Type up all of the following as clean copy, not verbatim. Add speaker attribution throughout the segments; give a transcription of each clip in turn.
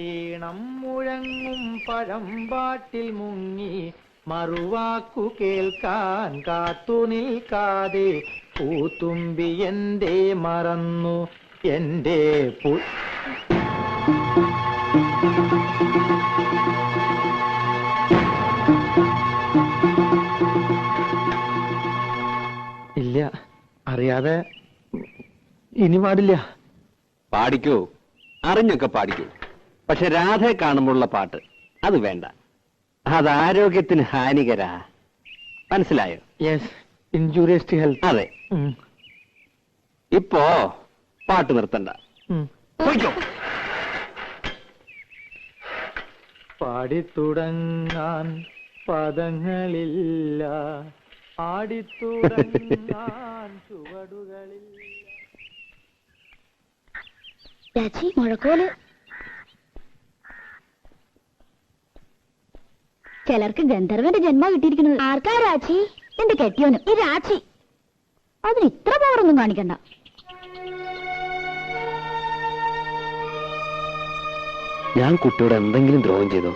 Speaker 1: ഈണം മുഴങ്ങും പഴമ്പാട്ടിൽ മുങ്ങി മറുവാക്കു കേൾക്കാൻ കാത്തു നിൽക്കാതെ പൂത്തുമ്പി എന്തേ മറന്നു എന്റെ ഇല്ല, അറിയാതെ ഇനി പാടില്ല.
Speaker 2: പാടിക്കൂ, അറിഞ്ഞൊക്കെ പാടിക്കൂ. പക്ഷെ രാധയെ കാണുമ്പോഴുള്ള പാട്ട് അത് വേണ്ട, അത് ആരോഗ്യത്തിന് ഹാനികരാ. മനസ്സിലായോ?
Speaker 1: Yes, injurious to health.
Speaker 2: അതെ. ഇപ്പോ പാട്ട് നിർത്തണ്ട, പോയിക്കോ.
Speaker 1: പാടിത്തുടങ്ങാൻ പദങ്ങളില്ല, ആടിത്തുടങ്ങാൻ ചുവടുകളില്ല.
Speaker 3: രാജി, മുഴക്കോല്. ചിലർക്ക് ഗന്ധർവന്റെ ജന്മ കിട്ടിയിരിക്കുന്നത്. ആർക്കാ രാജി? എന്റെ കെട്ടിയോന്. ഈ രാജി അതിന് ഇത്ര പവറൊന്നും കാണിക്കണ്ട.
Speaker 2: ഞാൻ കുട്ടിയോട് എന്തെങ്കിലും ദ്രോഹം ചെയ്തോ?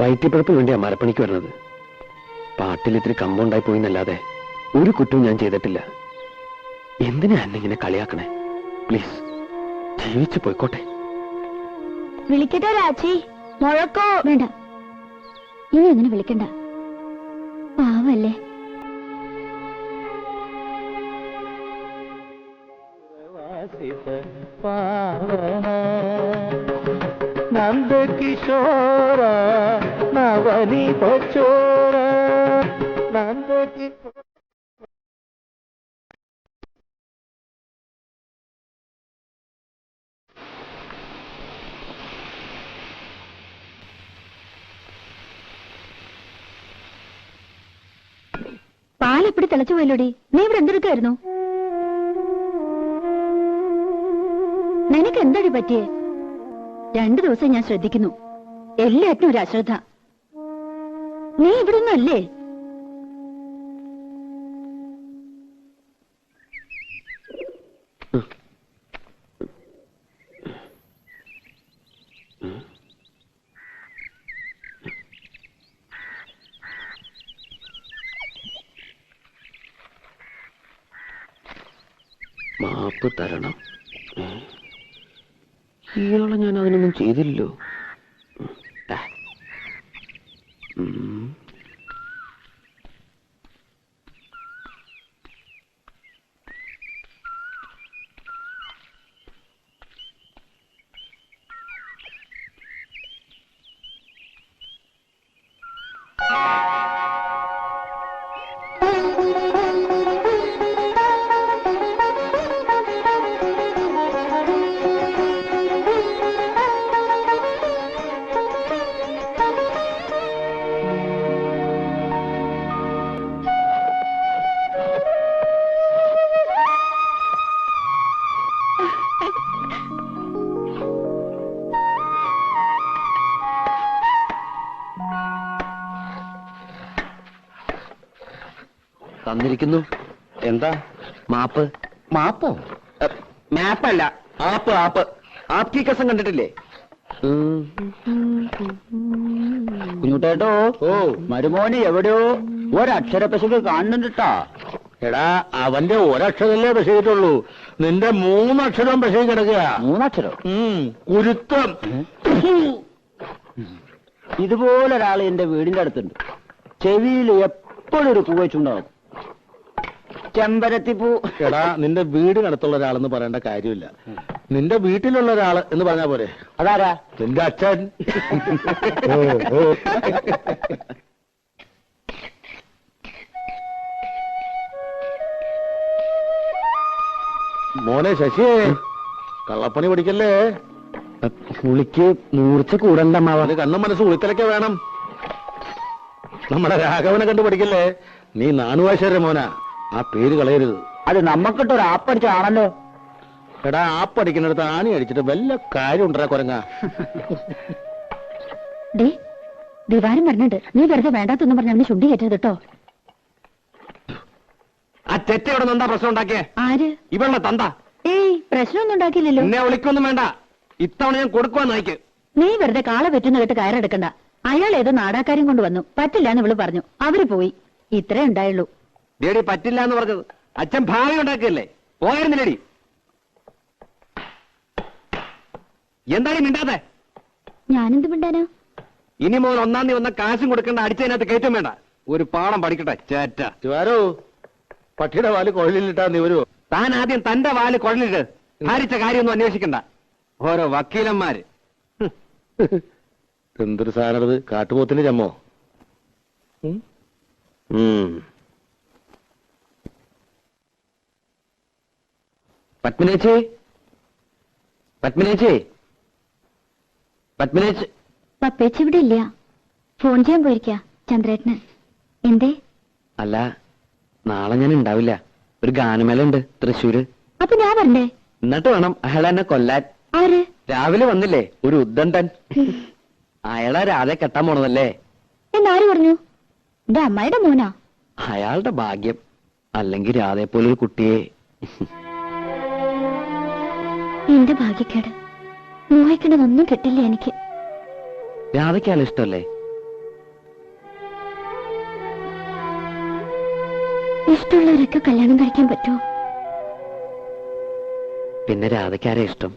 Speaker 2: വയറ്റിപ്പഴപ്പിന് വേണ്ടിയാ മരപ്പണിക്ക് വരുന്നത്. പാട്ടിൽ ഇത്തിരി കമ്പൗണ്ടായി പോയിന്നല്ലാതെ ഒരു കുറ്റവും ഞാൻ ചെയ്തിട്ടില്ല. എന്തിനാ എന്നെ ഇങ്ങനെ കളിയാക്കണേ? പ്ലീസ്, ജീവിച്ചു പോയിക്കോട്ടെ.
Speaker 3: വിളിക്കട്ടെ രാജി? മുഴക്കോ? വേണ്ട, ഇനി അങ്ങനെ വിളിക്കണ്ട, പാവല്ലേ.
Speaker 1: നന്ദകിശോര നവനീത ചോര നന്ദകിശോര.
Speaker 3: പാലെപ്പടി തിളച്ചു പോയല്ലോടി. നീ ഇവിടെ എന്തെടുക്കായിരുന്നു? നിനക്ക് എന്താടി പറ്റിയേ? 2 ദിവസം ഞാൻ ശ്രദ്ധിക്കുന്നു, എല്ലാറ്റിനും ഒരു അശ്രദ്ധ. നീ ഇവിടെ ഒന്നും അല്ലേ?
Speaker 2: മാപ്പ് തരണം. ഇയാളെ ഞാൻ അതിനൊന്നും ചെയ്തില്ലല്ലോ. തന്നിരിക്കുന്നു. എന്താ? മാപ്പ്. മാപ്പോ? മാപ്പല്ല, ആപ്പ്. ആപ്പ്. ആപ്കി കസം കണ്ടിട്ടില്ലേ?
Speaker 4: കുഞ്ഞുട്ടേട്ടോ, ഓ മരുമോന് എവിടെയോ ഒരക്ഷര പശുക്ക് കാണുന്നുണ്ടാ.
Speaker 1: എടാ, അവന്റെ ഒരക്ഷരല്ലേ പശയിട്ടുള്ളൂ, നിന്റെ 3 അക്ഷരം പശയിൽ കിടക്കുക.
Speaker 4: 3 അക്ഷരം?
Speaker 1: കുരുത്തം.
Speaker 4: ഇതുപോലൊരാൾ എന്റെ വീടിന്റെ അടുത്തുണ്ട്. ചെവിയിൽ എപ്പോഴും ഒരു പൂ വെച്ചുണ്ടാവും, ചെമ്പരത്തിപ്പൂ.
Speaker 1: എടാ, നിന്റെ വീടിനടുത്തുള്ള ഒരാളെന്ന് പറയേണ്ട കാര്യമില്ല, നിന്റെ വീട്ടിലുള്ള ഒരാള് എന്ന് പറഞ്ഞാ പോരെ.
Speaker 4: അതാരാ?
Speaker 1: നിന്റെ അച്ഛൻ. മോനെ ശശിയെ, കള്ളപ്പണി പഠിക്കല്ലേ.
Speaker 2: പുളിക്ക് മൂർച്ച കൂടണ്ട.
Speaker 1: അവന് കണ്ണും മനസ്സും ഉളിത്തലൊക്കെ വേണം. നമ്മുടെ രാഘവനെ കണ്ടു പഠിക്കല്ലേ. നീ നാണുവാശേര മോനാ, ആ പേര് കളയരുത്.
Speaker 4: അത് നമ്മക്കിട്ടൊരു ആപ്പടിച്ചാണല്ലോ.
Speaker 1: എടാ, ആപ്പടിക്കുന്നിടത്ത് ആണി അടിച്ചിട്ട് വല്ല കാര്യം ഉണ്ടാ കൊരങ്ങ.
Speaker 3: ദിവാരം പറഞ്ഞിട്ട് നീ വെറുതെ വേണ്ടാത്തൊന്നും പറഞ്ഞ അവന് ചുണ്ടി കയറ്റരുത് കേട്ടോ.
Speaker 2: ആ തെറ്റയോടെ എന്താ പ്രശ്നം ഉണ്ടാക്കിയേ?
Speaker 3: ആര്?
Speaker 2: ഇവളുടെ തന്ത.
Speaker 3: ഏയ്, പ്രശ്നമൊന്നും ഉണ്ടാക്കിയില്ലല്ലോ.
Speaker 2: എന്നെ വിളിക്കൊന്നും വേണ്ട, ഇത്തവണ ഞാൻ കൊടുക്കുവാൻ നായിക്ക്.
Speaker 3: നീ വെറുതെ കാള പറ്റുന്ന കേട്ട് കയറെടുക്കണ്ട. അയാൾ ഏതോ നാടാക്കാരും കൊണ്ട് വന്നു, പറ്റില്ല എന്ന് ഇവള് പറഞ്ഞു. അവര് പോയി. ഇത്രേ ഉണ്ടായുള്ളൂ.
Speaker 2: ലേഡി പറ്റില്ല എന്ന് പറഞ്ഞത് അച്ഛൻ ഭാവി ഉണ്ടാക്കിയല്ലേ, പോയിരുന്നില്ലേടി? എന്താണ് മിണ്ടാതെ?
Speaker 3: ഞാനെന്ത് മിണ്ടാനോ?
Speaker 2: ഇനി മുതൽ 1-ാം തീയതി വന്ന കാശും കൊടുക്കേണ്ട, അടിച്ചതിനകത്ത് കയറ്റം വേണ്ട. ഒരു പാഠം പഠിക്കട്ടെ ചേറ്റ.
Speaker 1: ശിവാരോ, പട്ടിയുടെ വാല് കുഴലിലിട്ടാ നീ വരുവോ?
Speaker 2: താൻ ആദ്യം തന്റെ വാല് കുഴലിട്ട് ഭാരിച്ച കാര്യമൊന്നും അന്വേഷിക്കണ്ട. ഓരോ വക്കീലന്മാര്.
Speaker 1: എന്തൊരു സാധനത്, കാട്ടുപോത്തിന് ചമ്മോ?
Speaker 2: പത്മിനേച്ചി, പത്മിനേച്ചി, പത്മിനേച്ചി.
Speaker 3: പപ്പേച്ചി ഇവിടെ ഇല്ല, ഫോൺ ചെയ്യാൻ പോയിരിക്കാ ചന്ദ്രേട്ടന്. എന്തേ?
Speaker 2: അല്ല, നാളെ ഞാൻ ഉണ്ടാവില്ല. ഒരു ഗാനമേള ഉണ്ട് തൃശ്ശൂര്.
Speaker 3: അപ്പൊ ഞാൻ വരണ്ടേ?
Speaker 2: എന്നിട്ട് വേണം അയാൾ എന്നെ കൊല്ലാൻ.
Speaker 3: ആര്?
Speaker 2: രാവിലെ വന്നില്ലേ ഒരു ഉദ്ദണ്ടൻ, അയാളെ രാധെ കെട്ടാൻ പോണതല്ലേ.
Speaker 3: എന്നാര് പറഞ്ഞു? എന്റെ അമ്മയുടെ മോനാ.
Speaker 2: അയാളുടെ ഭാഗ്യം. അല്ലെങ്കിൽ രാധയെ പോലൊരു കുട്ടിയെ.
Speaker 3: എന്റെ ഭാഗ്യക്കേട്. മോഹിക്കണതൊന്നും കിട്ടില്ല എനിക്ക്.
Speaker 2: രാധയ്ക്ക് അയാൾ ഇഷ്ടമല്ലേ?
Speaker 3: ഇഷ്ടമുള്ളവരൊക്കെ കല്യാണം കഴിക്കാൻ പറ്റുമോ?
Speaker 2: പിന്നെ രാധയ്ക്കാരെ ഇഷ്ടം?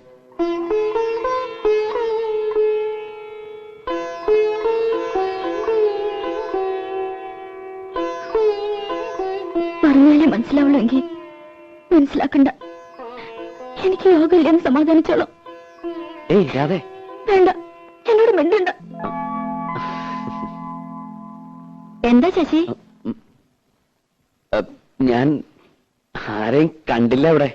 Speaker 3: പറഞ്ഞാലേ മനസ്സിലാവുള്ളൂ. എങ്കിൽ മനസ്സിലാക്കണ്ട. എനിക്ക് യോഗമില്ലെന്ന് സമാധാനിച്ചോളാം.
Speaker 2: ഏയ് രാധേ,
Speaker 3: വേണ്ട, എന്നോട് മിണ്ടണ്ട. എന്താ ശശി?
Speaker 2: ഞാൻ ആരെയും കണ്ടില്ല ഇവിടെ.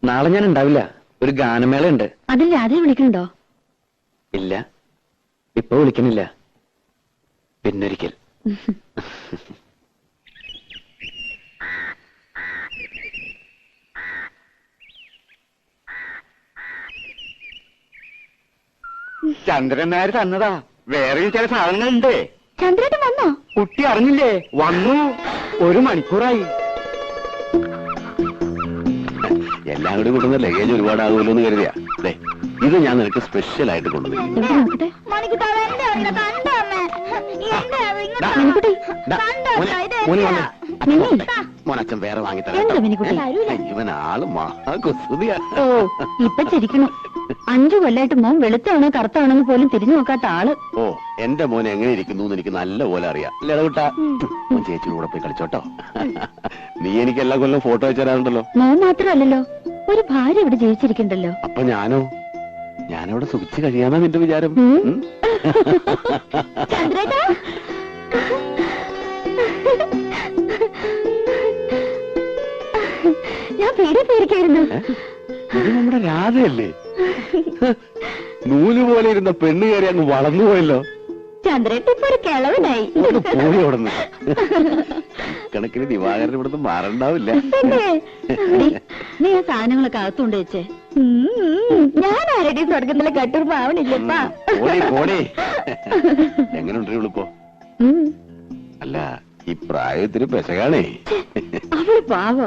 Speaker 2: നാളെ ഞാൻ ഉണ്ടാവില്ല. ഒരു ഗാനമേള ഉണ്ട്.
Speaker 3: അതിൽ രാധയെ വിളിക്കണ്ടോ?
Speaker 2: ഇല്ല, ഇപ്പൊ വിളിക്കണില്ല. പിന്നൊരിക്കൽ. ചന്ദ്രൻ നായർ തന്നതാ. വേറെയും ചില സാധനങ്ങളുണ്ട്.
Speaker 3: ചന്ദ്രേട്ടൻ വന്നോ?
Speaker 2: കുട്ടി അറിഞ്ഞില്ലേ? വന്നു. 1 മണിക്കൂറായി. എല്ലാം കൂടി കൊണ്ടുവന്ന ലഗേജ് ഒരുപാടാകുമല്ലോ എന്ന് കരുതിയാ. ഇത് ഞാൻ നിനക്ക് സ്പെഷ്യൽ ആയിട്ട് കൊണ്ടുവന്നു. മോനച്ഛൻ വേറെ വാങ്ങിത്തരാം. ഇവൻ ആള് മഹാകുസുതിയാ.
Speaker 3: ഓ, ഇപ്പൊ ചിരിക്കണം. 5 കൊല്ലായിട്ട് മോൻ വെളുത്താണോ കറുത്താണോന്ന് പോലും തിരിഞ്ഞു നോക്കാത്ത ആള്.
Speaker 2: ഓ, എന്റെ മോൻ എങ്ങനെ ഇരിക്കുന്നു എന്ന് എനിക്ക് നല്ല പോലെ അറിയാം. ലതകുട്ടാ, മോൻ ചേച്ചിയുടെ കൂടെ പോയി കളിച്ചോട്ടോ. നീ എനിക്ക് എല്ലാ കൊല്ലം ഫോട്ടോ അയച്ചു തരാറുണ്ടല്ലോ.
Speaker 3: മോൻ മാത്രമല്ലല്ലോ, ഒരു ഭാര്യ ഇവിടെ ജീവിച്ചിരിക്കണ്ടല്ലോ.
Speaker 2: അപ്പൊ ഞാനവിടെ സുഖിച്ച് കഴിയാന്നാ നിന്റെ വിചാരം?
Speaker 3: ചന്ദ്രേട്ടാ, ഞാൻ പേടി പേടിക്കായിരുന്നു.
Speaker 2: ഇത് നമ്മുടെ രാധയല്ലേ? നൂല് പോലെ ഇരുന്ന പെണ്ണ് കയറി അങ്ങ് വളർന്നുപോയല്ലോ.
Speaker 3: ചന്ദ്രേട്ട ഇപ്പൊ ഒരു കിളവനായി.
Speaker 2: പോയി അവിടുന്ന്. കണക്കിന് ദിവാകരൻ ഇവിടുന്ന് മാറണ്ടാവില്ല.
Speaker 3: നീ ആ സാധനങ്ങളൊക്കെ അകത്തുകൊണ്ട് വെച്ചേ. ഞാൻ ആരുടെയും സ്വർഗത്തിലെ കട്ടൂർ പാവണില്ലപ്പാ.
Speaker 2: എങ്ങനെയുണ്ട് ഇവളിപ്പോ? അല്ല, ഈ പ്രായത്തിന് പെശകാണേ.
Speaker 3: അവള് പാവ.